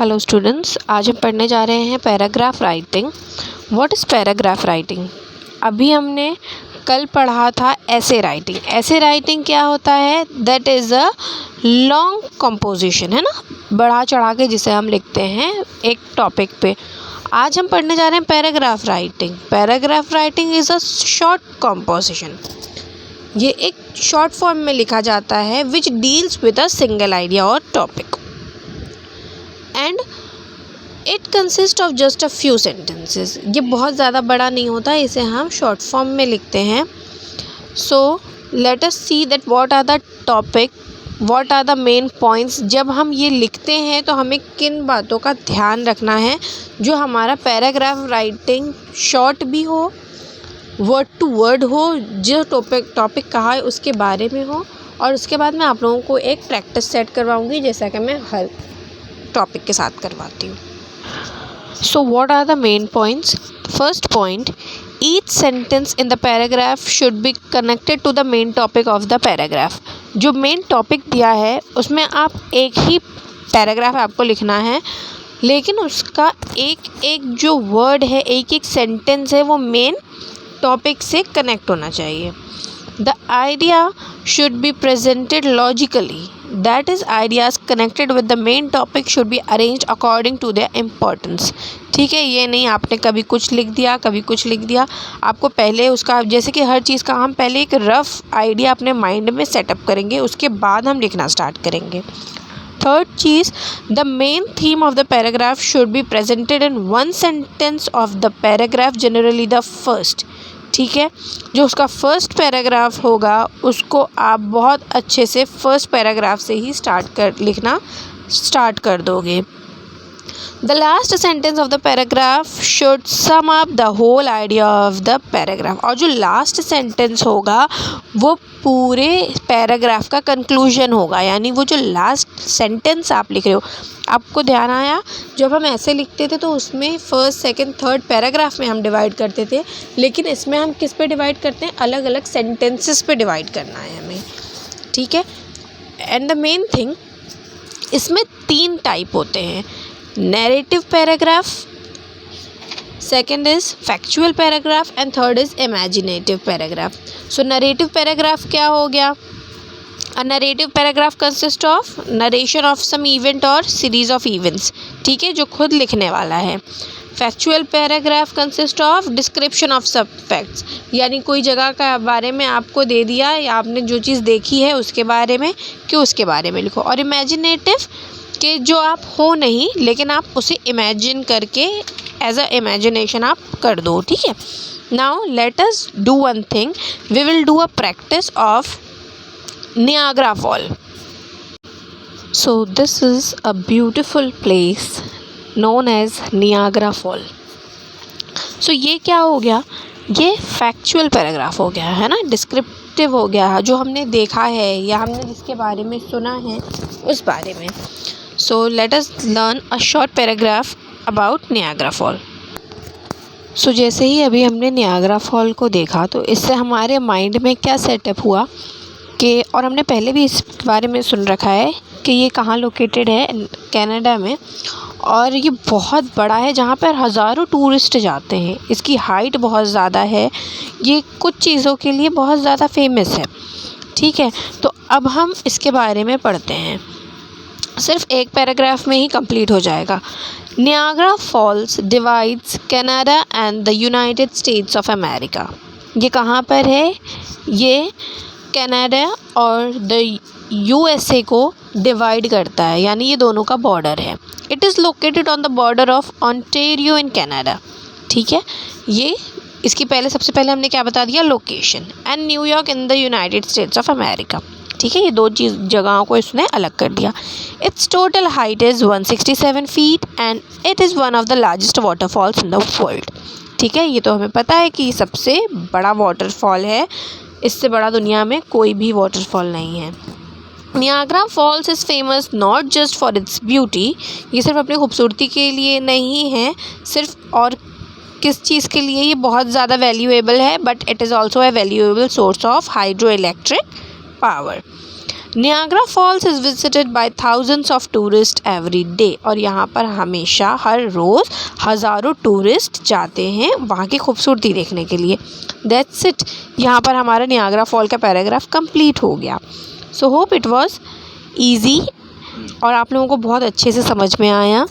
Hello students, आज हम पढ़ने जा रहे हैं paragraph writing. What is paragraph writing? अभी हमने कल पढ़ा था ऐसे राइटिंग। ऐसे राइटिंग क्या होता है? That is a long composition, है ना, बढ़ा चढ़ा के जिसे हम लिखते हैं एक टॉपिक पे। आज हम पढ़ने जा रहे हैं paragraph writing. Paragraph writing is a short composition. ये एक शॉर्ट फॉर्म में लिखा जाता है which deals with a single idea और topic and it consist of just a few sentences. ये बहुत ज़्यादा बड़ा नहीं होता, इसे हम शॉर्ट फॉर्म में लिखते हैं। So let us see that what are the topic, what are the main points. जब हम ये लिखते हैं तो हमें किन बातों का ध्यान रखना है जो हमारा पैराग्राफ राइटिंग शॉर्ट भी हो, वर्ड टू वर्ड हो, जो टॉपिक कहा है उसके बारे में हो। और उसके बाद मैं आप लोगों को एक प्रैक्टिस सेट करवाऊँगी, जैसा कि मैं हर टॉपिक के साथ करवाती हूँ। So what are the main points? First point, each sentence in the paragraph should be connected to the main topic of the paragraph. जो मेन टॉपिक दिया है उसमें आप एक ही पैराग्राफ आपको लिखना है, लेकिन उसका एक एक जो वर्ड है, एक एक सेंटेंस है, वो मेन टॉपिक से कनेक्ट होना चाहिए। The idea should be presented logically. That is, ideas connected with the main topic should be arranged according to their importance. ठीक है, ये नहीं आपने कभी कुछ लिख दिया कभी कुछ लिख दिया। आपको पहले उसका, जैसे कि हर चीज़ का हम पहले एक रफ आइडिया अपने माइंड में सेटअप करेंगे, उसके बाद हम लिखना स्टार्ट करेंगे। Third cheese, the main theme of the paragraph should be presented in one sentence of the paragraph, generally the first. ठीक है, जो उसका फर्स्ट पैराग्राफ होगा उसको आप बहुत अच्छे से फर्स्ट पैराग्राफ से ही लिखना स्टार्ट कर दोगे। The last sentence of the paragraph should sum up the whole idea of the paragraph. और जो लास्ट सेंटेंस होगा वो पूरे पैराग्राफ का कंक्लूजन होगा, यानी वो जो लास्ट सेंटेंस आप लिख रहे हो। आपको ध्यान आया, जब हम ऐसे लिखते थे तो उसमें फर्स्ट सेकंड थर्ड पैराग्राफ में हम डिवाइड करते थे, लेकिन इसमें हम किस पे डिवाइड करते हैं? अलग अलग सेंटेंसेस पे डिवाइड करना है हमें। ठीक है, एंड द मेन थिंग, इसमें 3 टाइप होते हैं। Narrative paragraph, second is factual paragraph and third is imaginative paragraph. So narrative paragraph क्या हो गया? A narrative paragraph consists of narration of some event or series of events, ठीक है, जो खुद लिखने वाला है। Factual paragraph consist of description of सब फैक्ट्स, यानी कोई जगह का बारे में आपको दे दिया या आपने जो चीज़ देखी है उसके बारे में कि उसके बारे में लिखो। और इमेजिनेटिव के जो आप हो नहीं, लेकिन आप उसे इमेजिन करके एज अ इमेजिनेशन आप कर दो। ठीक है, now let us do one thing, we will do a practice of Niagara Fall. So this is a beautiful place known as Niagara Fall. So ये क्या हो गया? ये फैक्चुअल पैराग्राफ हो गया है ना, डिस्क्रिप्टिव हो गया, जो हमने देखा है या हमने जिसके बारे में सुना है उस बारे में। So let us learn a short paragraph about Niagara Fall. So जैसे ही अभी हमने नियाग्रा फॉल को देखा तो इससे हमारे माइंड में क्या सेटअप हुआ कि, और हमने पहले भी इस बारे में सुन रखा है कि ये कहाँ लोकेटेड है, कनाडा में, और ये बहुत बड़ा है जहाँ पर हज़ारों टूरिस्ट जाते हैं। इसकी हाइट बहुत ज़्यादा है, ये कुछ चीज़ों के लिए बहुत ज़्यादा फेमस है। ठीक है, तो अब हम इसके बारे में पढ़ते हैं, सिर्फ एक पैराग्राफ में ही कंप्लीट हो जाएगा। Niagara Falls divides Canada and the United states of America. ये कहाँ पर है? ये कनाडा और द यूएसए को डिवाइड करता है, यानी ये दोनों का बॉर्डर है। It is located on the border of Ontario in Canada. ठीक है, ये इसकी सबसे पहले हमने क्या बता दिया? Location. And New York in the United states of America. ठीक है, ये 2 जगहों को इसने अलग कर दिया। It's total height is 167 feet and it is one of the largest waterfalls in the world. ठीक है, ये तो हमें पता है कि सबसे बड़ा वाटरफॉल है, इससे बड़ा दुनिया में कोई भी वाटरफॉल नहीं है। Niagara Falls is famous not just for its beauty. ये सिर्फ अपनी खूबसूरती के लिए नहीं है सिर्फ, और किस चीज़ के लिए ये बहुत ज़्यादा वैल्यूएबल है, but it is also a valuable source of hydro electric power. Niagara Falls is visited by thousands of tourist every day, और यहाँ पर हमेशा हर रोज़ हज़ारों टूरिस्ट जाते हैं वहाँ की खूबसूरती देखने के लिए। दैट्स इट, यहाँ पर हमारा नियाग्रा फॉल का पैराग्राफ कंप्लीट हो गया। So hope it was easy और आप लोगों को बहुत अच्छे से समझ में आया।